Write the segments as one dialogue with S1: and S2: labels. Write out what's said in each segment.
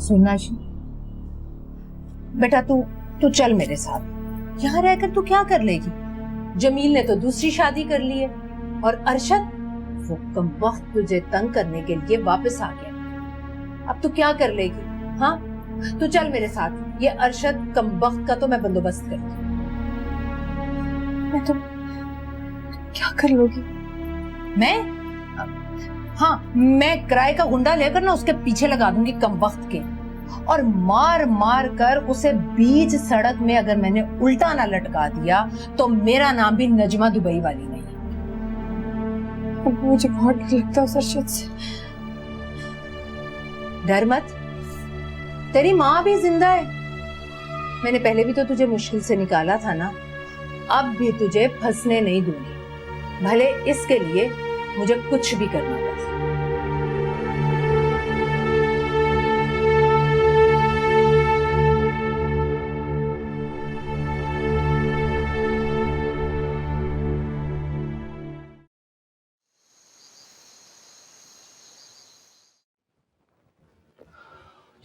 S1: सुनना जी, बेटा तू चल मेरे साथ। यहाँ रहकर तू क्या कर लेगी? जमील ने तो दूसरी शादी कर ली है और अरशद, वो कमबख्त तुझे तंग करने के लिए वापस आ गया। अब तू क्या कर लेगी? हाँ, तू चल मेरे साथ। ये अरशद कमबख्त का तो मैं बंदोबस्त करती हूँ।
S2: मैं तो क्या कर लोगी?
S1: मैं? हाँ, मैं किराए का गुंडा लेकर ना उसके पीछे लगा दूंगी कमबख्त के, और मार मार कर उसे बीच सड़क में अगर मैंने उल्टा ना लटका दिया तो मेरा नाम भी नजमा दुबई वाली नहीं है।
S2: मुझे बहुत डर लगता है अरशद से।
S1: डर मत, तेरी माँ भी जिंदा है। मैंने पहले भी तो तुझे मुश्किल से निकाला था ना, अब भी तुझे फंसने नहीं दूंगी, भले इसके लिए मुझे कुछ भी करना पड़े।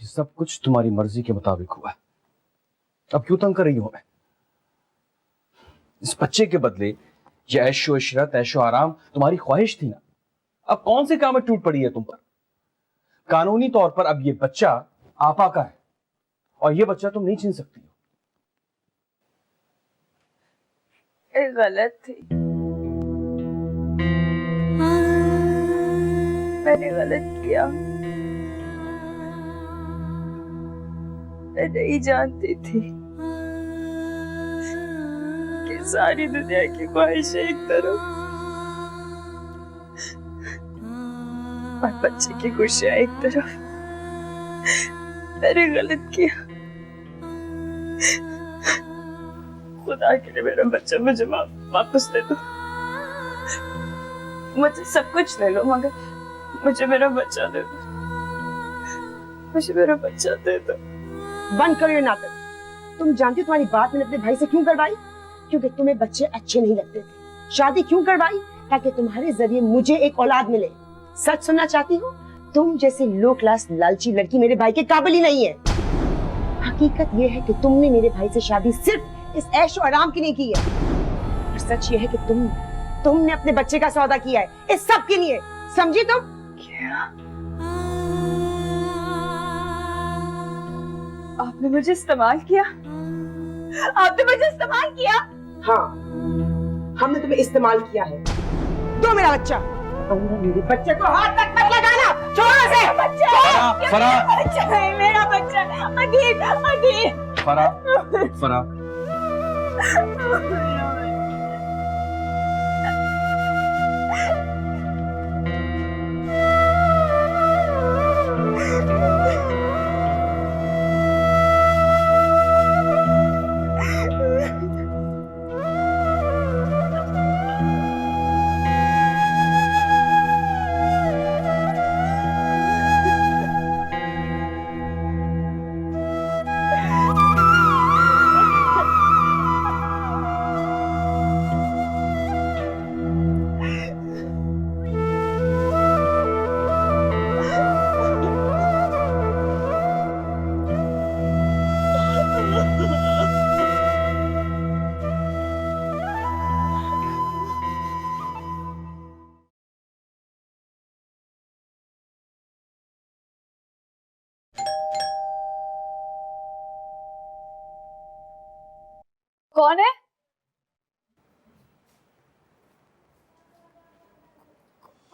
S3: ये सब कुछ तुम्हारी मर्जी के मुताबिक हुआ है, अब क्यों तंग कर रही हो हमें? इस बच्चे के बदले ये ऐशो इशरत ऐशो आराम तुम्हारी ख्वाहिश थी ना, अब कौन से काम में टूट पड़ी है तुम पर? कानूनी तौर पर अब ये बच्चा आपा का है और ये बच्चा तुम नहीं छीन सकती हो।
S2: गलत थी, मैंने गलत किया। मैं नहीं जानती थी कि सारी दुनिया की ख्वाहिशें एक तरफ और बच्चे की खुशियां एक तरफ। मैंने गलत किया। खुदा के लिए मेरा बच्चा मुझे वापस दे दो। मुझे सब कुछ ले लो मगर मुझे मेरा बच्चा दे दो। मुझे मेरा बच्चा दे दो।
S4: बंद करो ये नाटक। तुम जानती हो तुम्हारी बात मैंने अपने भाई से क्यों करवाई? क्योंकि तुम्हें बच्चे अच्छे नहीं लगते थे। शादी क्यों करवाई? ताकि तुम्हारे जरिए मुझे एक औलाद मिले। सच सुनना चाहती हो? तुम जैसे लो क्लास लालची लड़की मेरे भाई के काबिल ही नहीं है। हकीकत ये है कि तुमने मेरे भाई से शादी सिर्फ इस ऐशो आराम की नहीं की है, और सच ये है कि तुमने अपने बच्चे का सौदा किया है इस सब के लिए। समझी तुम?
S2: क्या आपने मुझे इस्तेमाल किया? आपने मुझे इस्तेमाल किया?
S4: हाँ, हमने तुम्हें इस्तेमाल किया है। दो मेरा बच्चा। मेरे बच्चे को हाथ तक मत लगाना। छोड़ो से।
S2: बच्चा,
S3: फराह,
S2: बच्चा है मेरा बच्चा। अदीब, अदीब।
S3: फराह, फराह,
S2: कौन है?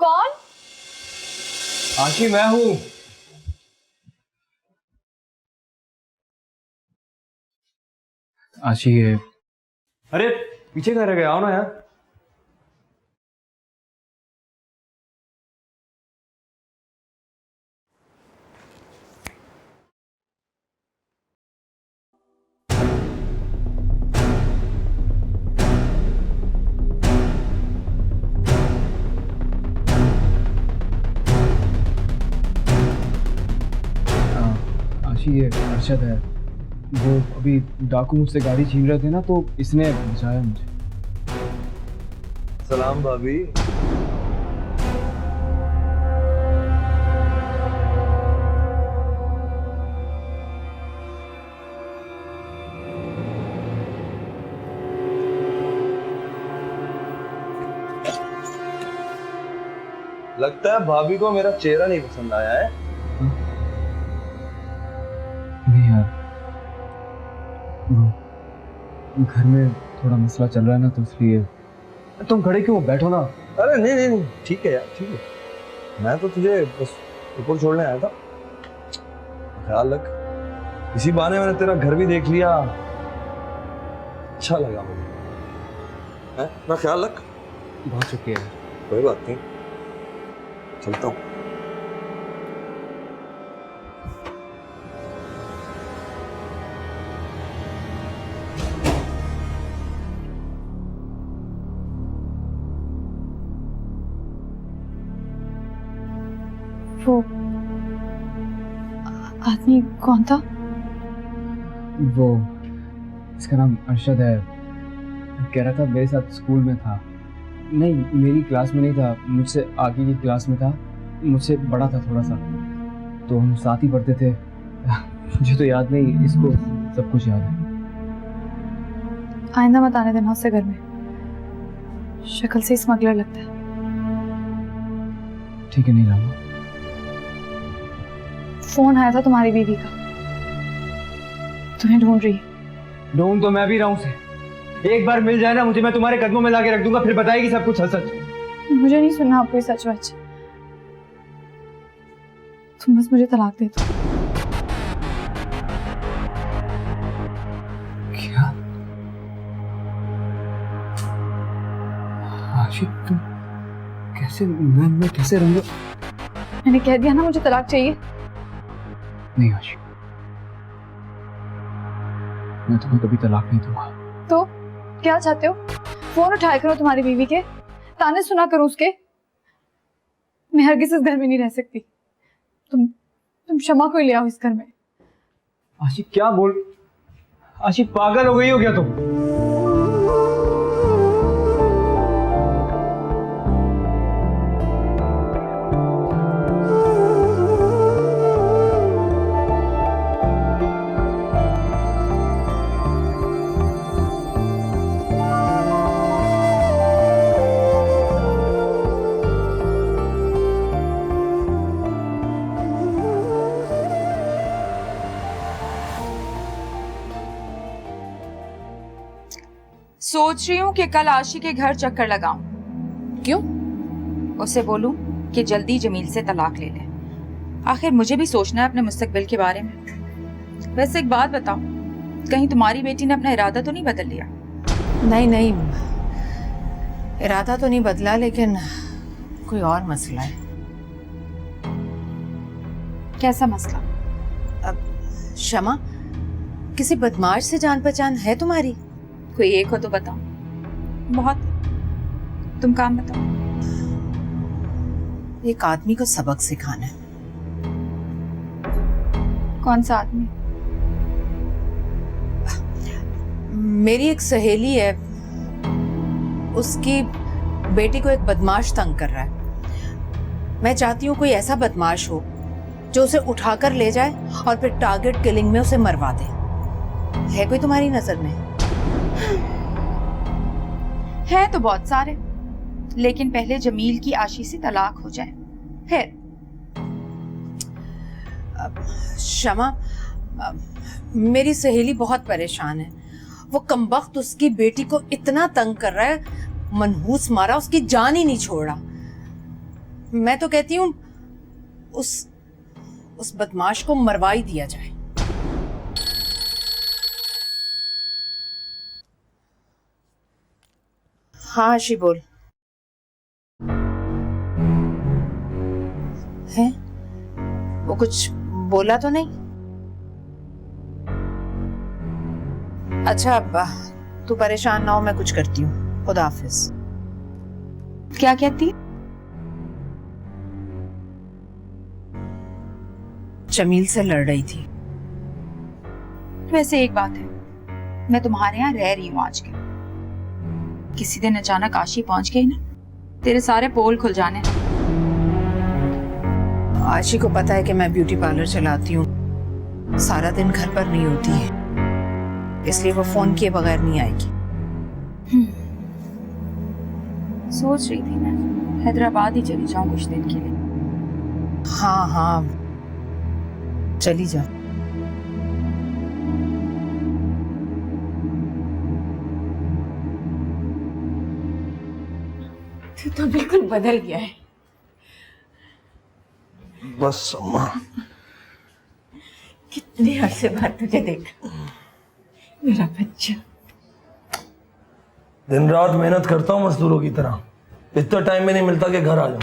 S2: कौन?
S3: आशी मैं हूं। आशी है। अरे पीछे कहाँ रह गए? आओ ना यार। आशी है, अरशद है। वो अभी डाकू मुझसे गाड़ी छीन रहे थे ना, तो इसने बचाया मुझे।
S5: सलाम भाभी। लगता है भाभी को मेरा चेहरा नहीं पसंद आया है।
S6: नहीं यार, वो घर में थोड़ा मसला चल रहा है ना, तो इसलिए। तुम खड़े क्यों, बैठो ना।
S5: अरे नहीं नहीं नहीं, ठीक है यार, ठीक है। मैं तो तुझे बस ऊपर छोड़ने आया था। ख्याल रख, इसी बहाने मैंने तेरा घर भी देख लिया, अच्छा लगा मुझे। हैं? मैं ख्याल रख।
S6: बहुत शुक्रिया।
S5: कोई बात नहीं, चलता हूँ।
S2: वो आदमी कौन था?
S6: वो, इसका नाम अरशद है। कह रहा था मेरे साथ स्कूल में था। नहीं, मेरी क्लास में नहीं था, मुझसे आगे की क्लास में था, मुझसे बड़ा था थोड़ा सा, तो हम साथ ही पढ़ते थे। मुझे तो याद नहीं, इसको सब कुछ याद है।
S2: आइंदा मत आने देना उससे घर में, शक्ल से स्मगलर लगता है।
S6: ठीक है, नहीं लाऊंगा।
S2: फोन आया था तुम्हारी बीवी का, तुम्हें ढूंढ रही है।
S6: ढूंढ तो मैं भी रहा हूँ उसे। एक बार मिल जाए ना मुझे, मैं तुम्हारे कदमों में लाके रख दूंगा, फिर बताएगी सब कुछ सच।
S2: मुझे नहीं सुनना आपको सच वच। तुम बस मुझे तलाक दे दो।
S6: क्या आशिक, तुम कैसे, मैं कैसे रहूंगा?
S2: मैंने कह दिया ना मुझे तलाक चाहिए।
S6: नहीं आशिक, मैं तुम्हें कभी तलाक नहीं दूंगा।
S2: तो क्या चाहते हो? फोन उठाया करो तुम्हारी बीवी के, ताने सुना करो उसके। मैं हरगिज़ इस घर में नहीं रह सकती। तुम शमा को ही ले आओ इस घर में।
S6: आशिक क्या बोल, आशिक पागल हो गई हो क्या तुम?
S7: सोच रही हूँ कि कल आशी के घर चक्कर लगाऊं।
S1: क्यों?
S7: उसे बोलूं कि जल्दी जमील से तलाक ले ले। आखिर मुझे भी सोचना है अपने मुस्तकबिल के बारे में। वैसे एक बात बताओ, कहीं तुम्हारी बेटी ने अपना इरादा तो नहीं बदल लिया?
S1: नहीं नहीं, इरादा तो नहीं बदला, लेकिन कोई और मसला है।
S7: कैसा मसला?
S1: अब शमा, किसी बदमाश से जान पहचान है तुम्हारी?
S7: कोई एक हो तो बताओ। बहुत, तुम काम बताओ।
S1: एक आदमी को सबक सिखाना है।
S2: कौन सा आदमी?
S1: मेरी एक सहेली है, उसकी बेटी को एक बदमाश तंग कर रहा है। मैं चाहती हूँ कोई ऐसा बदमाश हो जो उसे उठाकर ले जाए और फिर टारगेट किलिंग में उसे मरवा दे। है कोई तुम्हारी नजर में?
S7: है तो बहुत सारे, लेकिन पहले जमील की आशी से तलाक हो जाए फिर।
S1: शमा, मेरी सहेली बहुत परेशान है। वो कमबख्त उसकी बेटी को इतना तंग कर रहा है, मनहूस मारा, उसकी जान ही नहीं छोड़ा। मैं तो कहती हूँ उस बदमाश को मरवा ही दिया जाए। हाँ आशी, बोल। है? वो कुछ बोला तो नहीं? अच्छा, अब तू परेशान ना हो, मैं कुछ करती हूँ। खुदा हाफिज।
S7: क्या कहती?
S1: जमील से लड़ रही थी।
S7: वैसे एक बात है, मैं तुम्हारे यहाँ रह रही हूँ आजकल। किसी दिन अचानक आशी पहुंच गई ना, तेरे सारे पोल खुल जाने।
S1: आशी को पता है कि मैं ब्यूटी पार्लर चलाती हूँ, सारा दिन घर पर नहीं होती है, इसलिए वो फोन किए बगैर नहीं आएगी।
S7: सोच रही थी मैं हैदराबाद ही चली जाऊं कुछ दिन के लिए।
S1: हाँ हाँ, चली जा। तू तो बिल्कुल बदल गया है।
S5: बस अम्मा,
S1: कितने अरसे बाद तुझे देखा मेरा बच्चा।
S5: दिन रात मेहनत करता हूँ मजदूरों की तरह, इतना टाइम में नहीं मिलता कि घर आ जाऊं।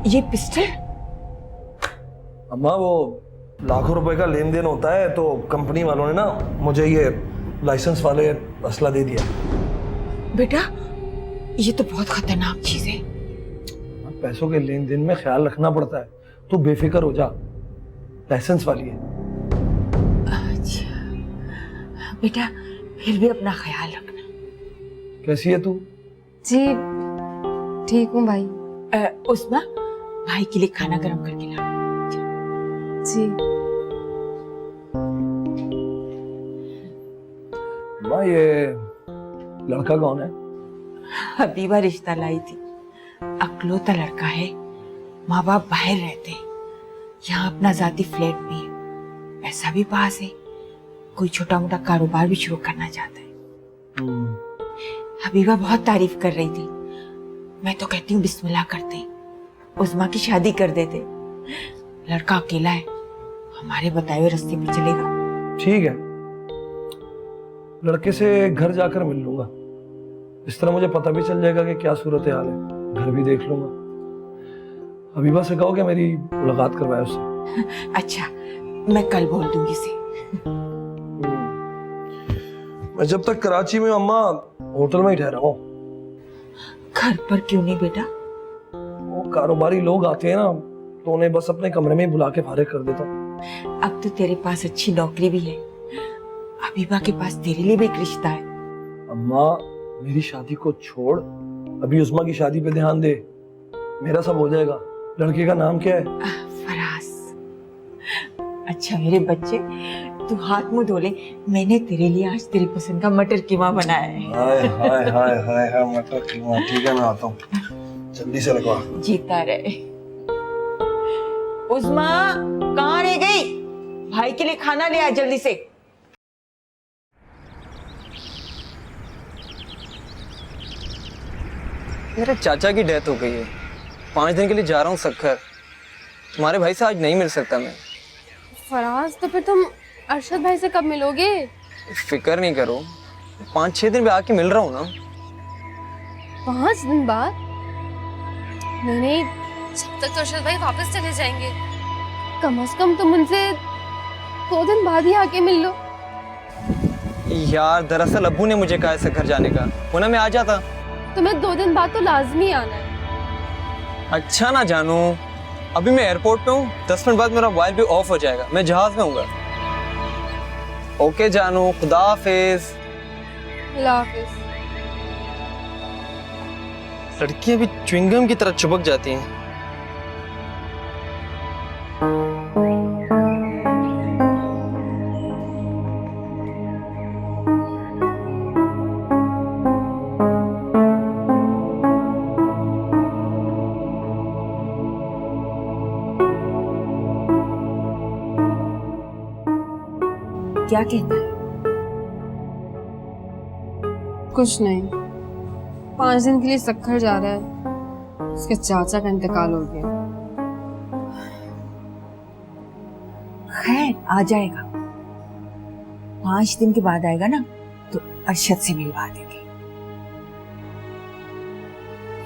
S1: ये पिस्टल?
S5: अम्मा वो लाखों रुपए का लेन देन होता है तो कंपनी वालों ने ना मुझे ये लाइसेंस वाले असला दे दिया।
S1: बेटा ये तो बहुत खतरनाक चीज है।
S5: पैसों के लेन देन में ख्याल रखना पड़ता है, तो बेफिक्र हो जा, लाइसेंस वाली है।
S1: अच्छा बेटा, फिर भी अपना ख्याल रखना।
S5: कैसी है तू?
S2: जी ठीक हूँ भाई।
S1: उस्मा, भाई के लिए खाना गर्म करके ला।
S2: जी
S5: माँ ये लड़का कौन है?
S1: हबीबा रिश्ता लाई थी। अकलौता लड़का है, माँ बाप बाहर रहते हैं, यहाँ अपना जाती फ्लैट भी है, पैसा भी पास है, कोई छोटा मोटा कारोबार भी शुरू करना चाहता है। हबीबा बहुत तारीफ कर रही थी। मैं तो कहती हूँ बिस्मिल्लाह करते, उस्मा की शादी कर देते। लड़का अकेला है, हमारे बताए हुए रास्ते पे चलेगा।
S5: ठीक है, लड़के से घर जाकर मिल लूंगा, इस तरह मुझे पता भी चल जाएगा कि क्या सूरत हाल है, घर भी देख लूंगा। हबीबा से कहो कि मेरी मुलाकात करवाए उससे।
S1: अच्छा, मैं कल बोल दूंगी इसे।
S5: मैं जब तक कराची में हूं अम्मा, होटल में ही ठहरा हूँ।
S1: घर पर क्यों नहीं बेटा?
S5: वो कारोबारी लोग आते हैं ना, तो उन्हें बस अपने कमरे में ही बुला के फारिग कर देता हूँ।
S1: अब तो तेरे पास अच्छी नौकरी भी है, हबीबा के पास तेरे लिए भी एक रिश्ता है।
S5: अम्मा मेरी शादी को छोड़, अभी उस्मा की शादी पे ध्यान दे, मेरा सब हो जाएगा। लड़के का नाम क्या है?
S1: फराज। अच्छा मेरे बच्चे, तू हाथ मुंह धो ले, मैंने तेरे लिए आज तेरी पसंद का मटर कीमा बनाया है।
S5: हाय हाय हाय हाय हाय, मटर कीमा। ठीक है मैं आता हूँ, जल्दी से लगवा।
S1: जीता रहे। उस्मा कहाँ रह गई? भाई के लिए खाना ले आ जल्दी से।
S8: मेरे चाचा की डेथ हो गई है, 5 दिन के लिए जा रहा हूँ सक्खर। तुम्हारे भाई से आज नहीं मिल सकता मैं।
S2: फराज, तो फिर तुम अरशद भाई से कब मिलोगे?
S8: फिक्र नहीं करो, 5-6 दिन में आके मिल रहा हूँ ना।
S2: 5 दिन बाद? नहीं, जब तक तो अरशद भाई वापस चले जाएंगे, कम से कम तुम उनसे 2 दिन बाद ही आके मिल लो।
S8: यार दरअसल अब्बू ने मुझे कहा है सक्खर जाने का, वरना मैं आ जाता।
S2: तुम्हें 2 दिन बाद तो लाजमी आना है।
S8: अच्छा ना जानू, अभी मैं एयरपोर्ट पे हूँ, 10 मिनट बाद मेरा मोबाइल भी ऑफ हो जाएगा, मैं जहाज में हूँगा। ओके जानू, खुदा हाफिज।
S2: अल्लाह हाफिज।
S8: लड़कियां भी च्युइंगम की तरह चिपक जाती हैं।
S1: क्या कहता है?
S2: कुछ नहीं, 5 दिन के लिए सक्खर जा रहा है, उसके चाचा का इंतकाल हो गया।
S1: खैर आ जाएगा, 5 दिन के बाद आएगा ना, तो अरशद से मिलवा देंगे।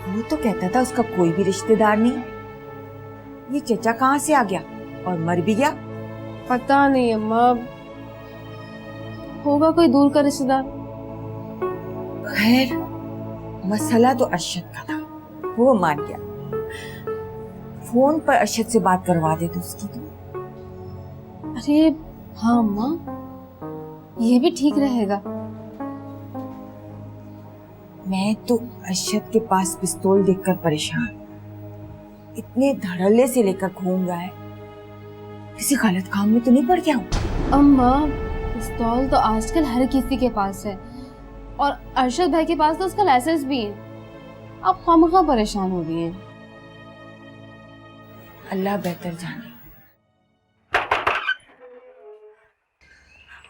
S1: वो तो कहता था उसका कोई भी रिश्तेदार नहीं। ये चचा कहाँ से आ गया और मर भी गया?
S2: पता नहीं अम्मा, होगा कोई दूर का रिश्तेदार।
S1: खैर मसला तो अरशद का था, वो मान गया। फोन पर अरशद से बात करवा दे तो उसकी तो।
S2: अरे हाँ अम्मा, ये भी ठीक रहेगा।
S1: मैं तो अरशद के पास पिस्तौल देखकर परेशान, इतने धड़ल्ले से लेकर घूम रहा है, किसी गलत काम में तो नहीं पड़ गया हूँ?
S2: अम्मा
S9: पिस्तौल तो आजकल हर किसी के पास है और अरशद भाई के पास तो उसका लाइसेंस भी है। आप खामखा परेशान हो रही हैं।
S1: अल्लाह बेहतर जाने।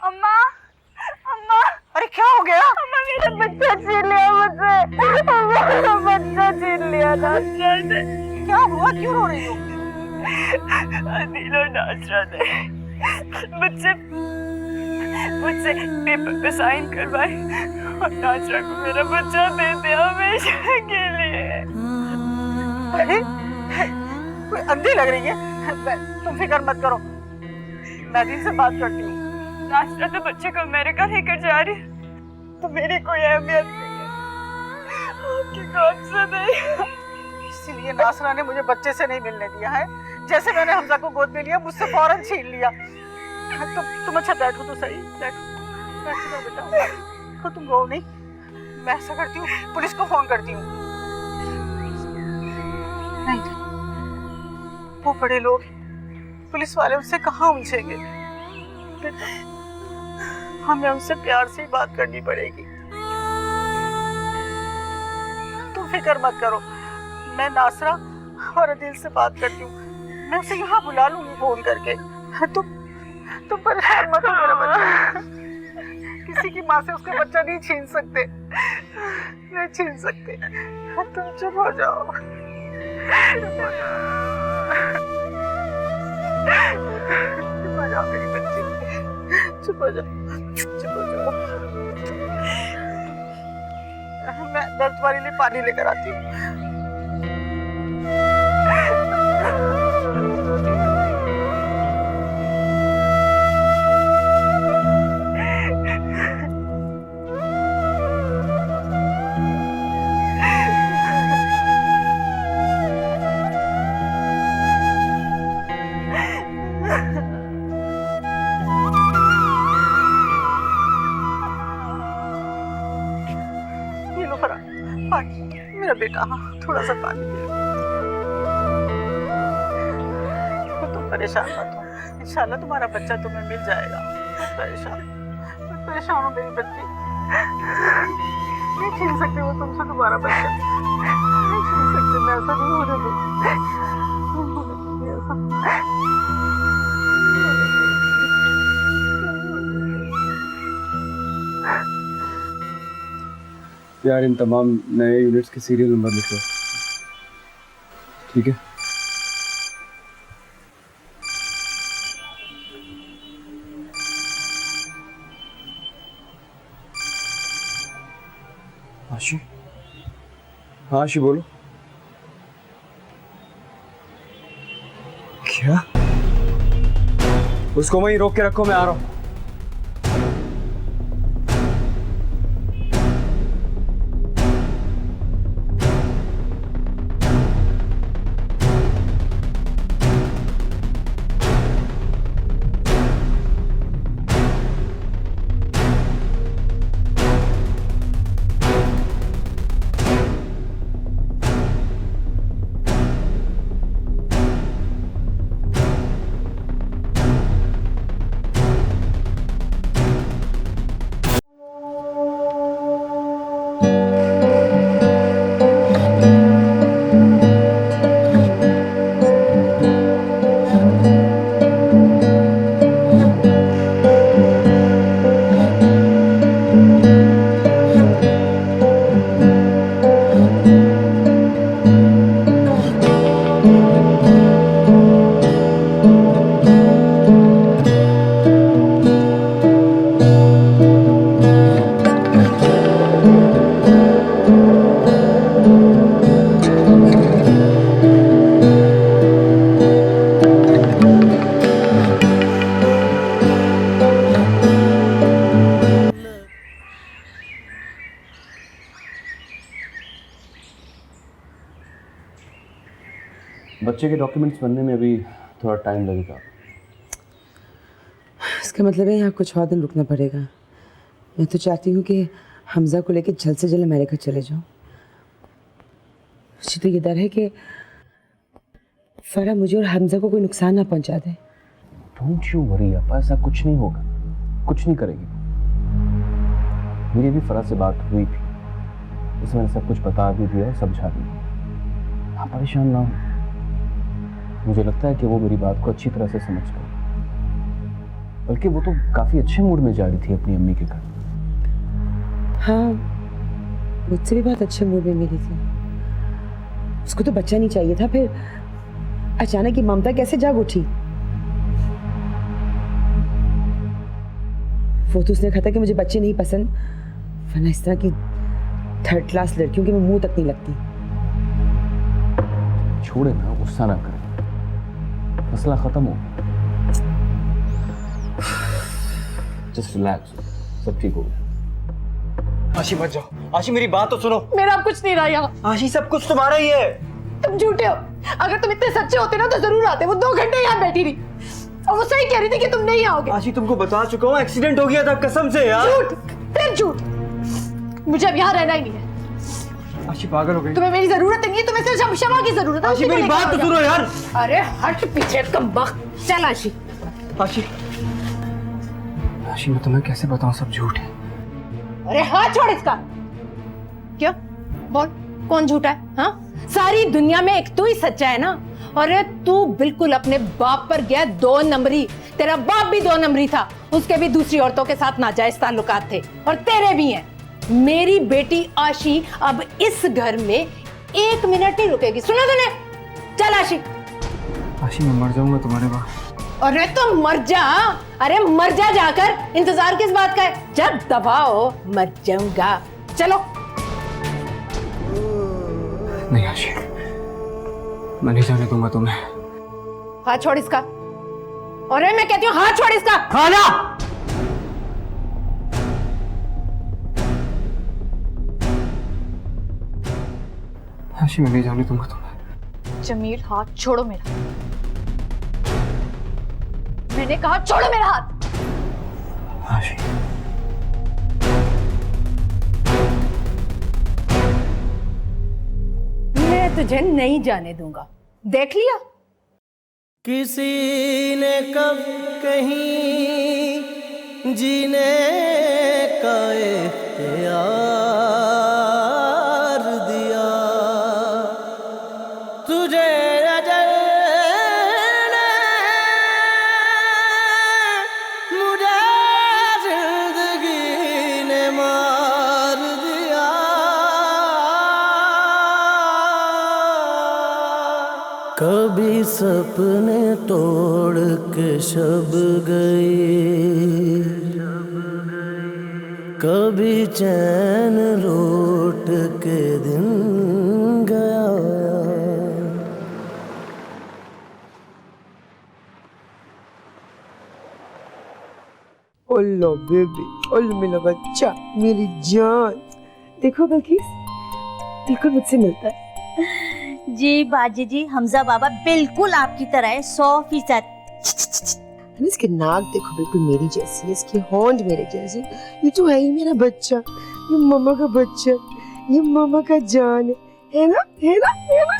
S10: अम्मा, अम्मा,
S4: अरे क्या हो गया?
S10: अम्मा मेरा बच्चा छीन लिया मुझसे। अम्मा मेरा बच्चा छीन लिया नासरा ने।
S4: क्या हुआ, क्यों रो रही हो?
S10: अदील और नासरा ने मुझसे पेपर पे साइन करवाए और नासरा को मेरा बच्चा दे दिया हमेशा के लिए।
S4: अरे कोई अंधी लग रही है। तुम फिक्र मत करो, मैं अदील से बात करती हूँ।
S10: नासरा तो बच्चे को अमेरिका लेकर जा रही है तो मेरी कोई अहमियत नहीं है। आपकी कौन सा नहीं।
S4: इसीलिए नासरा ने मुझे बच्चे से नहीं मिलने दिया है। जैसे मैंने हमजा को गोद में लिया, मुझसे फौरन छीन लिया। तुम अच्छा बैठो तो सही, बैठो बेटा। देखो तुम रो नहीं, मैं ऐसा करती हूँ, पुलिस को फोन करती हूँ। नहीं, वो बड़े लोग, पुलिस वाले उनसे कहाँ उलझेंगे। बेटा, हमें उनसे प्यार से ही बात करनी पड़ेगी। तुम फिक्र मत करो, मैं नासरा और अदील से बात करती हूँ। मैं उसे यहाँ बुला लूंगी फोन करके। तुम परेशान मत हो मेरा बच्चा। किसी की माँ से उसका बच्चा नहीं छीन सकते, नहीं छीन सकते। तुम चुप हो जाओ, चुप हो जाओ, चुप हो जाओ मेरी बच्ची, चुप हो जाओ, चुप हो जाओ। मैं दर्द वाली लिए पानी लेकर आती हूँ। मेरा बेटा, हाँ थोड़ा सा पानी दे। तुम परेशान मत हो, इंशाल्लाह तुम्हारा बच्चा तुम्हें मिल जाएगा। तुम परेशान हो मेरी बच्ची। नहीं छीन सकते वो तुमसे तुम्हारा बच्चा, नहीं छीन सकते। मैं ऐसा नहीं होने दूंगी।
S6: यार इन तमाम नए यूनिट्स के सीरियल नंबर लिखो, ठीक है? आशी, हाँ आशी बोलो। क्या? उसको वहीं रोक के रखो, मैं आ रहा हूँ।
S3: बच्चे के डॉक्यूमेंट्स बनने में अभी थोड़ा टाइम लगेगा।
S11: इसका मतलब है यहाँ कुछ और दिन रुकना पड़ेगा। मैं तो चाहती हूँ कि हमजा को लेकर जल्द से जल्द अमेरिका चले जाऊँ। मुझे तो ये डर है कि फरा मुझे और हमजा को कोई नुकसान ना पहुँचा दे।
S3: डोंट यू वरी अपा, ऐसा कुछ नहीं होगा। कुछ नहीं करेगी। मेरी भी फराज से बात हुई थी, उसे मैंने सब कुछ बता भी दिया और समझा भी दिया। आप परेशान ना हो, मुझे लगता है कि वो मेरी बात को अच्छी तरह से समझ गई, बल्कि वो तो काफी अच्छे मूड में जा रही थी अपनी अम्मी के घर।
S11: हाँ, मुझसे भी बहुत अच्छे मूड में मिली थी। उसको तो बच्चा नहीं चाहिए था, फिर अचानक ये ममता कैसे जाग उठी? वो तो उसने कहा था कि मुझे बच्चे नहीं पसंद, वरना इस तरह की थर्ड क्लास लड़कियों के मैं मुंह तक नहीं लगती।
S3: छोड़े ना, गुस्सा ना करें, मसला खत्म हो गया। जस्ट रिलैक्स, सब ठीक हो गया।
S8: आशी मत जाओ, आशी मेरी बात तो सुनो।
S2: मेरा अब कुछ नहीं रहा यहाँ।
S8: आशी सब कुछ तुम्हारा ही है।
S2: तुम झूठे हो। अगर तुम इतने सच्चे होते ना तो जरूर आते। वो 2 घंटे यहाँ बैठी रही और वो सही कह रही थी कि तुम नहीं आओगे।
S8: आशी तुमको बता चुका हूँ, एक्सीडेंट हो गया था, कसम से यार।
S2: झूठ, फिर झूठ। मुझे अब यहाँ रहना ही नहीं है।
S8: आशी पागल हो गई।
S2: तुम्हें मेरी जरूरत नहीं है, तुम्हें सिर्फ क्षमा की जरूरत है।
S8: आशी मेरी बात तो सुनो यार।
S2: अरे हट पीछे, कमबख्त। चल आशी।
S8: आशी, आशी मैं तुम्हें कैसे बताऊं, सब झूठ है।
S1: अरे हाथ छोड़ इसका। क्यों? बोल, कौन झूठा है? हाँ, सारी दुनिया में एक तू ही सच्चा है ना। अरे तू बिल्कुल अपने बाप पर गया 2 नंबरी। तेरा बाप भी 2 नंबरी था, उसके भी दूसरी औरतों के साथ नाजायज ताल्लुकात थे, और तेरे भी हैं। मेरी बेटी आशी अब इस घर में 1 मिनट नहीं रुकेगी, सुना तूने? चल आशी।
S8: आशी मैं मर जाऊंगा तुम्हारे बाद।
S1: अरे तो मर जा। अरे मर जा जाकर, इंतजार किस बात का है? जब दफा हो मर जाऊंगा। चलो।
S8: नहीं आशी, मैं नहीं जाने दूंगा तुम्हें।
S1: हाथ छोड़ इसका। अरे मैं कहती हूँ हाथ छोड़ इसका।
S8: खाना। आशी मैं नहीं जाने दूंगा तुम्हें।
S2: जमील हाथ छोड़ो मेरा। मैंने कहा छोड़ो मेरा हाथ।
S8: आशी
S1: मैं तुझे नहीं जाने दूंगा, देख लिया?
S12: किसी ने कब कहीं जीने का इख्तियार दिया तुझे, अजल ने मुझे जिंदगी ने मार दिया। कभी सपने तोड़ के शब गई, कभी चैन लौट के दिन गया।
S11: ओलो बेबी, ओलो मेरा बच्चा, मेरी जान। देखो बल्किस, बिल्कुल मुझसे मिलता है।
S13: जी बाजी जी, हमजा बाबा बिल्कुल आपकी तरह है, 100%।
S4: इसकी नाक देखो, बिल्कुल मेरी जैसी है, इसकी होंठ मेरे जैसी। ये तो है ही मेरा बच्चा, ये मम्मा का बच्चा, ये मम्मा का जान है ना, है ना, है ना।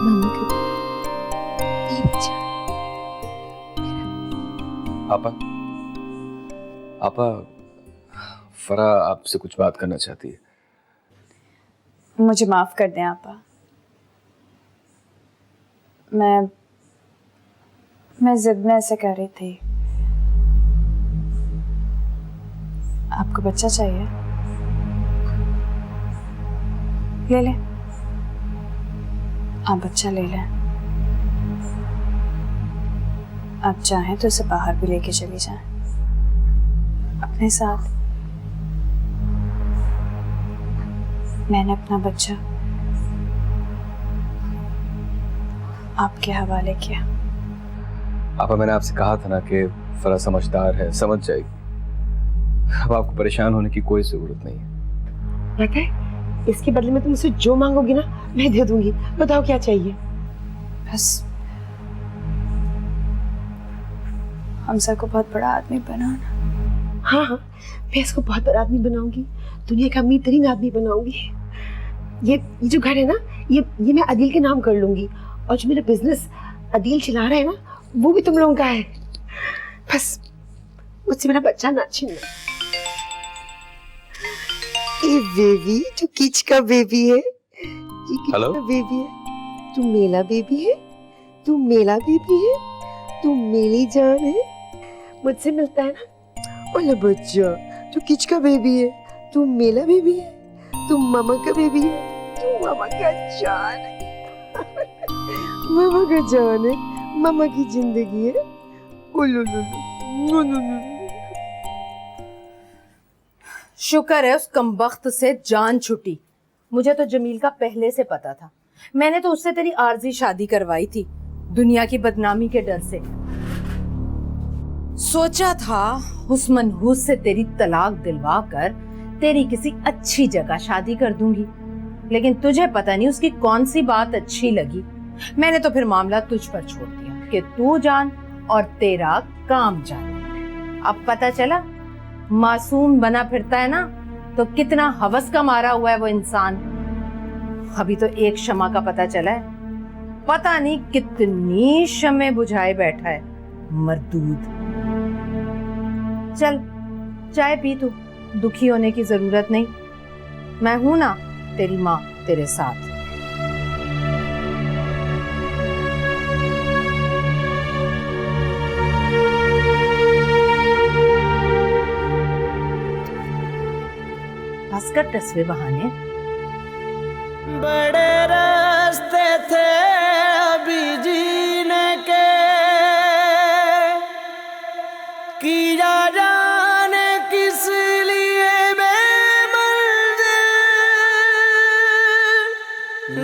S4: मम्मा का बच्चा।
S3: आपा, फरा आपसे कुछ बात करना चाहती है।
S2: मुझे माफ कर दें आपा। मैं जिद में ऐसे कर रही थी। आपको बच्चा चाहिए? ले लें, आप बच्चा ले लें। आप चाहें तो इसे बाहर भी लेके चली जाएं अपने साथ। मैंने अपना बच्चा आपके हवाले किया।
S3: आपा, मैंने आपसे कहा था ना कि फरा समझदार है, समझ जाएगी। अब आपको परेशान होने की कोई जरूरत नहीं है।
S4: पता है, इसके बदले में तुम मुझसे जो मांगोगी ना मैं दे दूंगी। बताओ क्या चाहिए?
S2: बस हमजा को बहुत बड़ा आदमी बनाना।
S4: हाँ हाँ, मैं इसको बहुत बड़ा आदमी बनाऊंगी, दुनिया का अमीर तरीन आदमी बनाऊंगी। ये जो घर है ना, ये मैं अदील के नाम कर लूंगी, और जो मेरा बिजनेस अदील चला रहा है ना, वो भी तुम लोगों का है। बस मुझसे मेरा बच्चा ना छीनना। ए बेबी, तू किच का बेबी है, ये किच
S3: हेलो?
S4: का बेबी है, तू मेला बेबी है, तू मेला बेबी है, तू मेरी जान है, मुझसे मिलता है ना। ओले बच्चा, तू किच का बेबी है, तू मेला बेबी है, तू मामा का बेबी है, तू मामा का जान है। मामा का जान है, मामा की जिंदगी है। ओलो लो लो लो लो।
S1: शुक्र है उस कमबख्त से जान छुटी। मुझे तो जमील का पहले से पता था। मैंने तो उससे तेरी आर्जी शादी करवाई थी, दुनिया की बदनामी के डर से। सोचा था उस मनहूस से तेरी तलाक दिलवा कर तेरी किसी अच्छी जगह शादी कर दूंगी, लेकिन तुझे पता नहीं उसकी कौन सी बात अच्छी लगी। मैंने तो फिर मामला तुझ पर छोड़ दिया कि तू जान और तेरा काम जान। अब पता चला मासूम बना फिरता है ना, तो कितना हवस का मारा हुआ है वो इंसान। अभी तो एक शमा का पता चला है, पता नहीं कितनी शमे बुझाए बैठा है मरदूद। चल चाय पी तू, दुखी होने की जरूरत नहीं, मैं हूं ना तेरी माँ तेरे साथ। भास्कर टसवे बहाने।
S12: बड़े रास्ते थे अभी जीने के, किया जाने किस लिए बेमंजिल,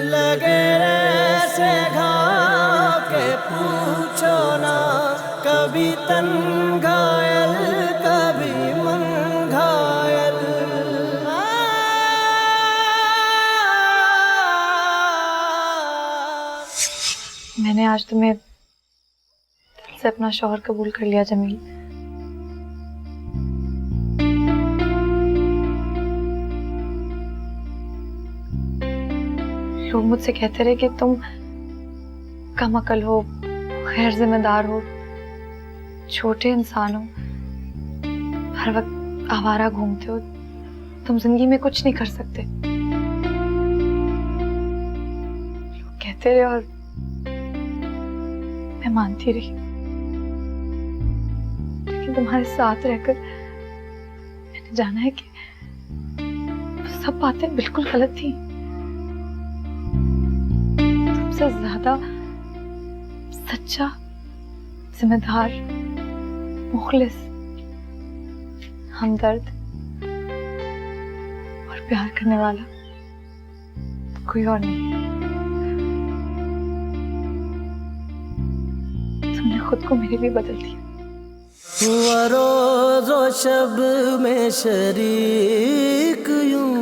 S12: लगे ऐसे घाव के पूछो ना, कभी तन घायल कभी मन घायल।
S2: मैंने आज तुम्हें दिल से अपना शौहर कबूल कर लिया जमील। लोग मुझसे कहते रहे कि तुम कम अकल हो, गैर जिम्मेदार हो, छोटे इंसान हो, हर वक्त आवारा घूमते हो, तुम जिंदगी में कुछ नहीं कर सकते। लोग कहते रहे और मैं मानती रही, लेकिन तुम्हारे साथ रहकर मैंने जाना है कि सब बातें बिल्कुल गलत थी। तुमसे ज्यादा सच्चा, जिम्मेदार, मुखलिस, हमदर्द और प्यार करने वाला कोई और नहीं। तुमने खुद को मेरे लिए बदल दिया।
S12: हुआ रोज़ो शब में शरीक यूं,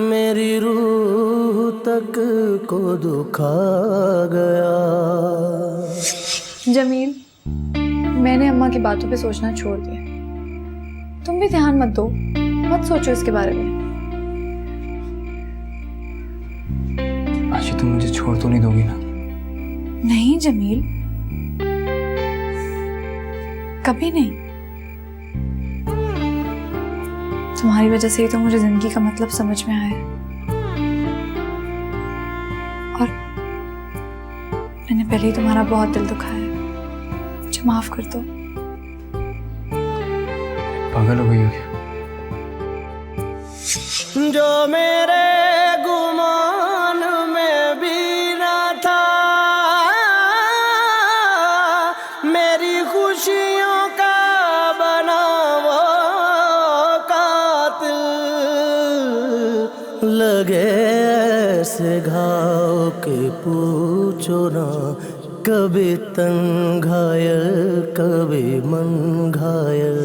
S12: मेरी रूह तक को दुखा गया।
S2: जमील, मैंने अम्मा की बातों पे सोचना छोड़ दिया। तुम भी ध्यान मत दो, मत सोचो इसके बारे में।
S6: आशी, तुम मुझे छोड़ तो नहीं दोगी ना?
S2: नहीं जमील, कभी नहीं। तुम्हारी वजह से ही तो मुझे जिंदगी का मतलब समझ में आया, और मैंने पहले ही तुम्हारा बहुत दिल दुखाया है। मुझे माफ कर दो।
S6: पागल हो गई हो क्या?
S12: जो मेरे गुमान में भी ना था, मेरी खुशियों का बना वो कातिल, लगे ऐसे घाव के पूछो ना, कभी तन घायल कभी मन घायल।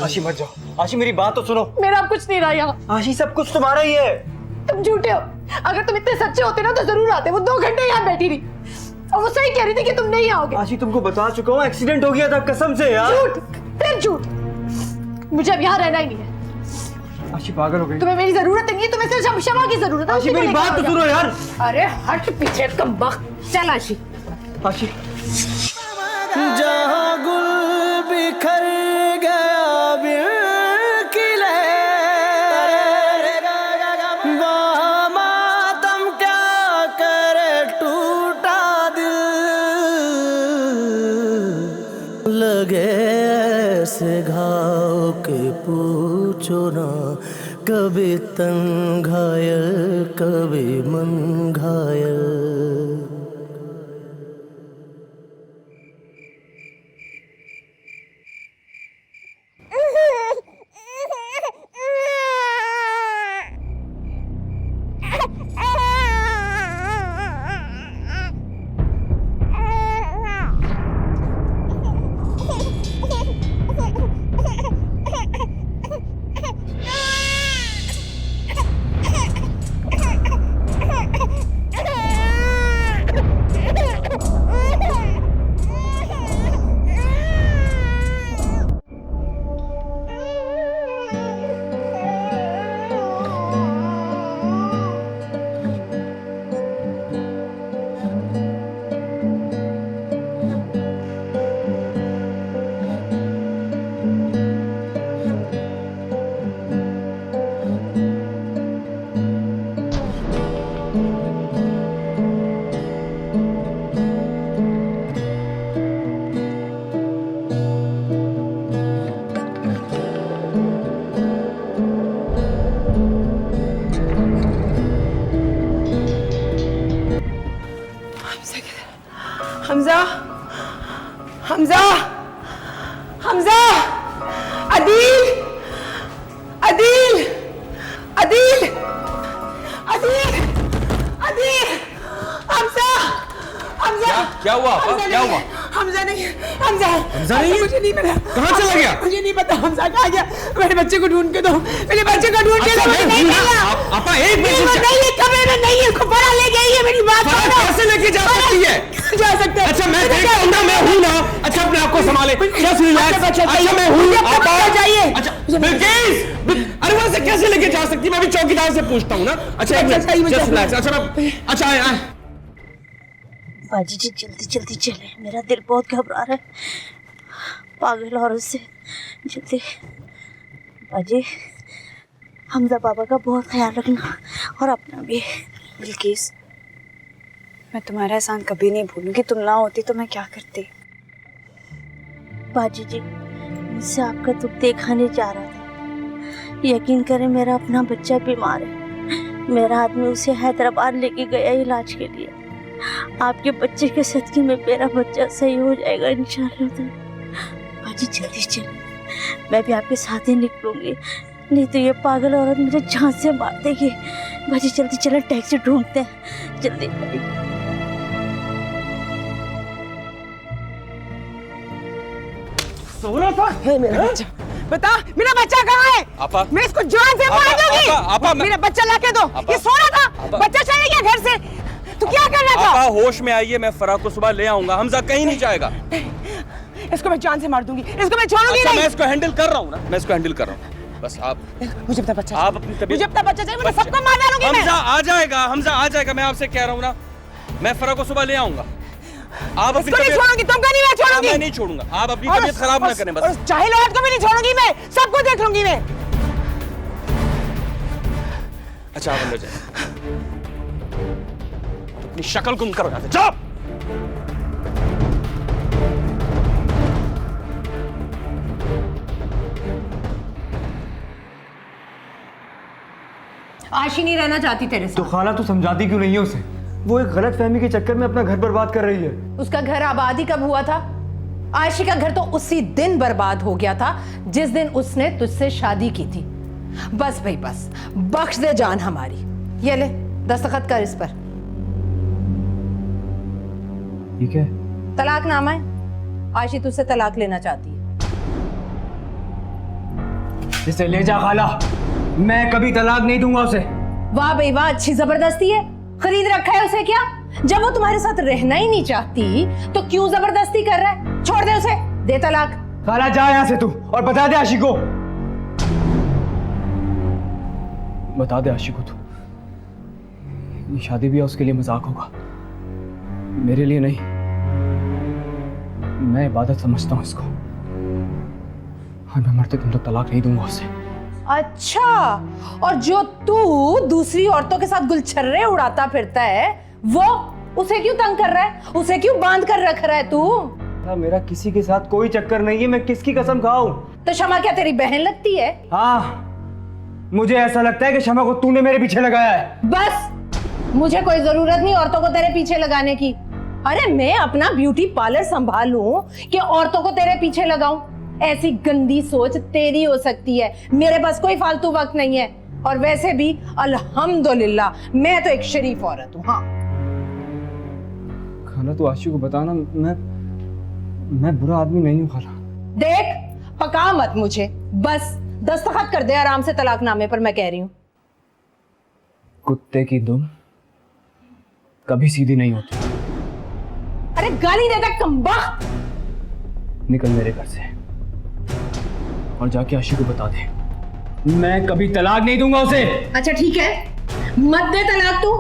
S8: आशी मत जाओ, आशी मेरी बात तो सुनो।
S2: मेरा अब कुछ नहीं रहा यहाँ।
S8: आशी सब कुछ तुम्हारा ही है।
S2: तुम झूठे हो। अगर तुम इतने सच्चे होते ना तो जरूर आते। वो 2 घंटे यहाँ बैठी रही और वो सही कह रही थी कि तुम नहीं आओगे।
S8: आशी तुमको बता चुका हूँ, एक्सीडेंट हो गया था, कसम से यार।
S2: झूठ, फिर झूठ। मुझे अब यहाँ रहना ही नहीं है।
S6: आशी पागल हो गई।
S1: तुम्हें मेरी जरूरत नहीं है, तुम्हें सिर्फ क्षमा की जरूरत है।
S6: आशी मेरी बात तो सुनो यार।
S1: अरे हट पीछे कमबख्त। चल आशी।
S6: आशी
S12: जहाँ गुल बिखर गया बिखिले, वहाँ मातम क्या करे टूटा दिल, लगे ऐसे घाव के पूछो ना, कभी तन घायल कभी मन घायल।
S4: हमजा, हमजा, हमजा, अदील, अदील, अदील, अदील, अदील, हमजा, हमजा।
S3: क्या हुआ आपा? क्या हुआ?
S4: हमजा नहीं, हमजा,
S3: हमजा नहीं है?
S4: मुझे नहीं पता।
S3: कहाँ चला गया?
S4: मुझे नहीं पता हमजा कहाँ गया। मेरे बच्चे को ढूंढ के दो, मेरे बच्चे को ढूंढ के दो। मुझे नहीं मिला।
S3: आपा एक मिनट
S4: नहीं है, कमरे में नहीं है, फरा ले गई है। मेरी बात सुनो।
S3: कैसे लेके जा सकती है?
S4: जा सकते हैं।
S3: अच्छा मैं देखता हूँ ना, मैं हूँ ना। अच्छा अपने आप को संभाले, जस्ट रिलैक्स। अच्छा मैं हूँ आपा। अच्छा बिल्किस, अरे वहां से कैसे लेके जा सकती? मैं भी चौकीदार से पूछता हूँ ना। अच्छा जस्ट रिलैक्स। अच्छा मैं, अच्छा आया।
S13: बाजी जी जल्दी जल्दी चले, मेरा दिल बहुत घबरा रहा है पागल औरत से। जल्दी बाजी, हमजा बाबा का बहुत ख्याल रखना और अपना भी।
S2: बिल्किस, मैं तुम्हारा एहसान कभी नहीं भूलूंगी। तुम ना होती तो मैं क्या करती।
S13: बाजी जी, मुझसे आपका दुख देखा नहीं जा रहा था। यकीन करें, मेरा अपना बच्चा बीमार है। मेरा आदमी उसे हैदराबाद लेके गया इलाज के लिए। आपके बच्चे के सदके में मेरा बच्चा सही हो जाएगा इंशाल्लाह। बाजी जल्दी चल, मैं भी आपके साथ ही निकलूंगी, नहीं तो ये पागल औरत मुझे जान से मार देगी। बाजी जल्दी चले, टैक्सी ढूंढते हैं जल्दी।
S3: सोना था
S4: है मेरा बच्चा। बता, मेरा बच्चा कहाँ है?
S3: आपा,
S4: मैं इसको जान से मार दूंगी।
S3: आपा,
S4: मेरा बच्चा लाके दो। ये सोना था, बच्चा चले गया घर से। तू क्या कर रहा था?
S3: आपा होश में आइए, मैं फराह को सुबह ले आऊंगा। हमजा कहीं नहीं जाएगा।
S4: इसको मैं जान से मार दूंगी, इसको मैं छोड़ूंगी
S3: अच्छा,
S4: नहीं।
S3: मैं इसको हैंडल कर रहा हूँ ना, मैं इसको हैंडल कर रहा हूँ। बस आप,
S4: मुझे अपना बच्चा,
S3: आप अपनी तबीयत,
S4: मुझे अपना बच्चा चाहिए। मुझे सबको मार डालूंगी मैं।
S3: हमजा आ जाएगा, हमजा आ जाएगा। मैं आपसे कह रहा हूँ ना, मैं फराह को सुबह ले आऊंगा। आप अपनी
S4: नहीं छोड़ूंगी, तुमको नहीं मैं छोड़ूंगी।
S3: मैं नहीं छोड़ूंगा। आप अपनी तबीयत खराब ना करें बस।
S4: चाहे औरत को भी नहीं छोड़ूंगी मैं, सबको देख लूंगी मैं।
S3: अच्छा आप अंदर जाए, अपनी शक्ल गुम करो यहाँ से, जाओ।
S1: आशी नहीं रहना चाहती तेरे साथ।
S6: तो खाला तू समझाती क्यों नहीं है उसे? वो एक गलत फहमी के चक्कर में अपना घर बर्बाद कर रही है।
S1: उसका घर आबादी कब हुआ था? आशी का घर तो उसी दिन बर्बाद हो गया था जिस दिन उसने तुझसे शादी की थी। बस भाई बस, बख्श दे जान हमारी। ये ले दस्तखत कर इस पर।
S6: ठीक है,
S1: तलाकनामा है। आशी तुझसे तलाक लेना चाहती है।
S6: इसे ले जा खाला, मैं कभी तलाक नहीं दूंगा उसे।
S1: वाह भाई वाह, अच्छी जबरदस्ती है। खरीद रखा है उसे क्या? जब वो तुम्हारे साथ रहना ही नहीं चाहती तो क्यों जबरदस्ती कर रहा है? छोड़ दे उसे, दे तलाक।
S6: खाला जा यहाँ से तू, और बता दे आशी को बता दे आशिक को तू, ये शादी भी उसके लिए मजाक होगा, मेरे लिए नहीं। मैं इबादत समझता हूँ इसको, और मैं मरते दम तक तलाक नहीं दूंगा उसे।
S1: अच्छा, और जो तू दूसरी औरतों के साथ गुलछर्रे उड़ाता फिरता है, वो उसे क्यों तंग कर रहा है? उसे क्यों बांध कर रख रहा है तू?
S6: मेरा किसी के साथ कोई चक्कर नहीं है, मैं किसकी कसम खाऊं?
S1: तो शमा क्या तेरी बहन लगती है?
S6: हाँ, मुझे ऐसा लगता है कि शमा को तूने मेरे पीछे लगाया है।
S1: बस, मुझे कोई जरूरत नहीं औरतों को तेरे पीछे लगाने की। अरे मैं अपना ब्यूटी पार्लर संभालूं कि औरतों को तेरे पीछे लगाऊं? ऐसी गंदी सोच तेरी हो सकती है, मेरे पास कोई फालतू वक्त नहीं है। और वैसे भी अल्हम्दुलिल्लाह मैं तो एक शरीफ औरत हूँ। हाँ,
S6: खाला तू आशिक को बताना, मैं बुरा आदमी नहीं हूँ खाला।
S1: देख, पका मत मुझे, बस दस्तखत कर दे आराम से तलाकनामे पर, मैं कह रही हूँ।
S6: कुत्ते की दुम कभी सीधी नहीं होती।
S1: अरे गाली देता कमबख्त!
S6: निकल मेरे घर से और जाके आशिक को बता दे, मैं कभी तलाक नहीं दूंगा उसे।
S1: अच्छा ठीक है, मत दे तलाक तू,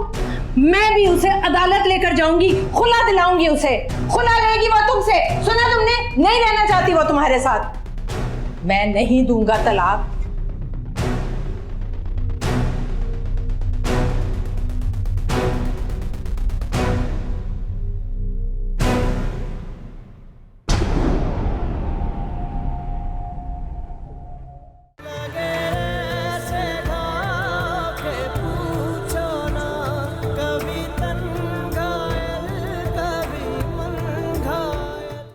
S1: मैं भी उसे अदालत लेकर जाऊंगी, खुला दिलाऊंगी उसे, खुला लेगी वो तुमसे। सुना तुमने? नहीं रहना चाहती वो तुम्हारे साथ। मैं नहीं दूंगा तलाक,